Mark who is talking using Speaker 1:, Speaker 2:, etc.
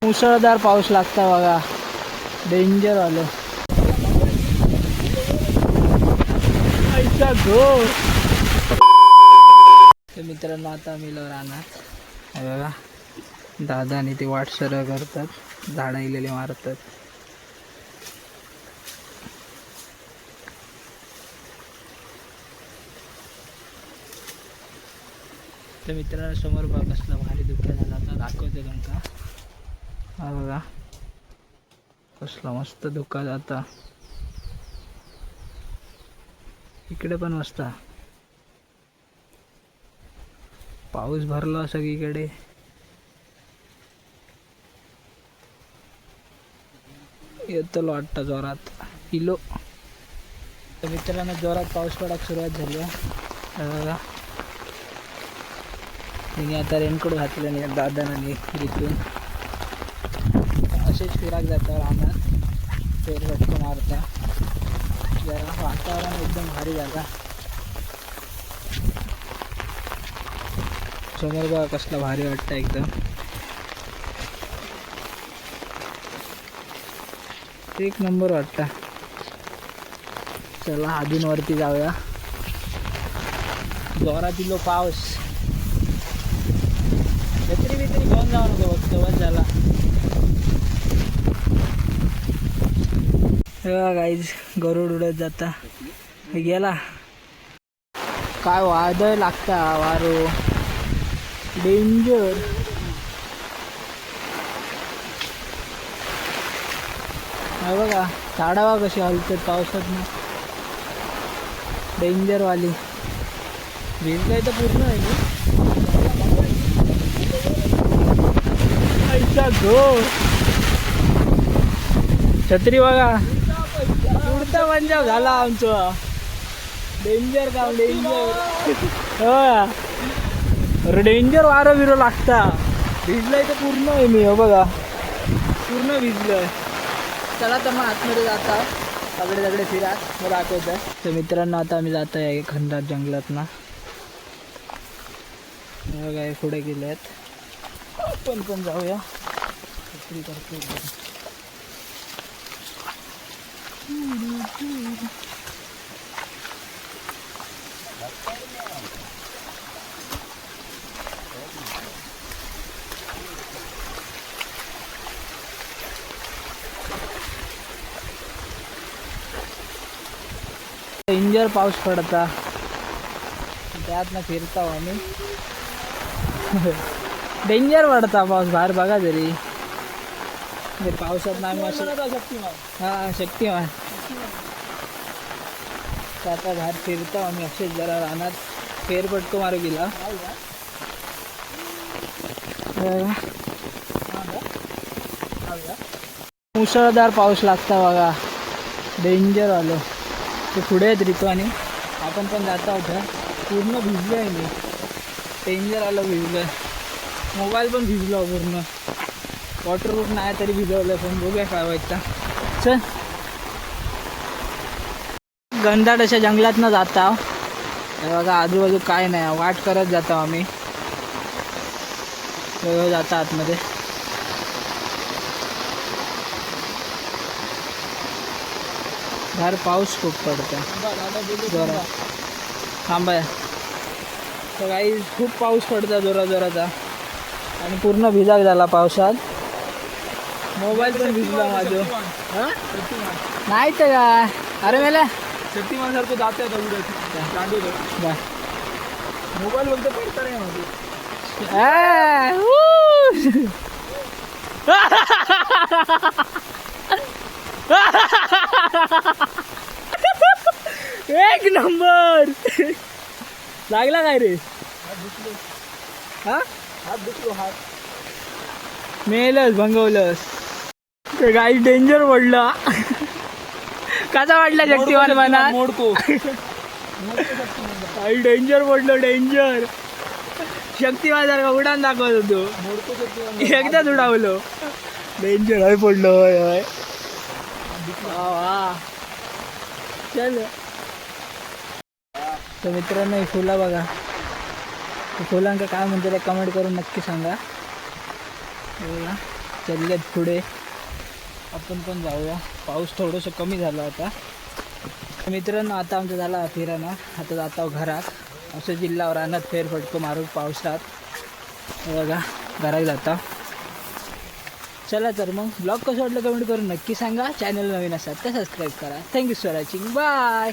Speaker 1: मुसळधार पाऊस लागता बघा, डेंजर आलं. तर मित्रांनो आता आम्ही रानात बघा, दादा आणि ते वाट सरळ करतात, झाडं इलेले मारतात. तर मित्रांनो समोर बघा कसला भारी दुःख झाला, आता दाखवते तुमका. हा बघा कसला मस्त धुका जाता, इकडे पण मस्त पाऊस भरला सगळीकडे. येतो वाटतं जोरात किलो. तर मित्रांनो जोरात पाऊस पडायला सुरुवात झाली आहे. तिने आता रेनकोट घातलं नाही दादाने रितून, असेच फिराक जाता राहणार, फेरफटको मारता. जरा वातावरण एकदम भारी झाला. समोर बघा कसला भारी वाटतं एकदम. एक नंबर वाटतं. चला अजून वरती जाऊया. जोरात दिलो पाऊस, छत्री बित्री घेऊन जाऊ नको फक्त, बस झाला. गाईज गरुड उडत जाता, गेला. काय वादळ लागता, वारो डेंजर. हा बघा झाडावा कशी हलतात पावसात ना, डेंजर वाली. भिजलाय तर पूर्ण आहे मी. छत्री बघा उडता पंजाब झाला आमचं. डेंजर काम, डेंजर. अरे डेंजर वारं बिरो लागता. भिजलाय तर पूर्ण आहे मी, हो बघा पूर्ण भिजलोय. चला तर मग आतमध्ये जाता, सगळे सगळे फिरा, मग दाखवतोय. तर मित्रांनो आता आम्ही जात आहे खंडात जंगलात ना. बघा पुढे गेले आहेत, आपण पण जाऊया. छत्री करतो. डेंजर पाऊस पडता, त्यात ना फिरता आम्ही. डेंजर पडता पाऊस बाहेर बघा जरी. पावसात आम्ही हा शक्तिमान आता बाहेर फिरता आम्ही. असेच जरा रानात फेरफटको मारू गेला. मुसळधार पाऊस लागता बघा, डेंजर आलो. ते पुढे आहेत रितू आणि आपण पण जाता होता. पूर्ण भिजलो आहे मी, डेंजर आलं भिजलं. मोबाईल पण भिजलो पूर्ण. वॉटरप्रूफ नाही तरी भिजवलं, पण बघूया काय व्हायचं. चल घनदाट अशा जंगलात न जाता बघा, आजूबाजू काय नाही, वाट करत जातो आम्ही. जाता आतमध्ये. बाहेर पाऊस खूप पडतो जोरात. थांबा. तर काही खूप पाऊस पडतो जोराचा आणि पूर्ण भिजाक झाला पावसात. मोबाईल पण भिजला माझं. नाही तर काय, अरे मेला शक्तिमान सारखं जात आहे. मोबाईल बोलतो पडता नाही माझं. एक नंबर लागला काय रे? हा हात दुखलो, हात मेलच भंगवलंस. गाई डेंजर पडला. कसा वाटला शक्तिमान मनात? मोडको आई डेंजर पडलं, डेंजर. शक्तिमान सारखा उडान दाखवत होतो, एकदाच उडावलो. डेंजर हय पडलो. हय चल. तर मित्रांनो फुला बघा फुलांका काय म्हणते कमेंट करून नक्की सांगा. बघा चाललेत पुढे, आपण पण जाऊया. पाऊस थोडंसं कमी झालं आता. मित्रांनो आता आमचा झाला फिराना, आता जातो घरात. असं जिल्ह्यावर रानात फेरफटको मारून पावसात बघा घरात जाता. चला तर मग ब्लॉग कसं वाटलं कमेंट करून नक्की सांगा. चॅनल नवीन असाल तर सबस्क्राईब करा. Thank you for watching. बाय.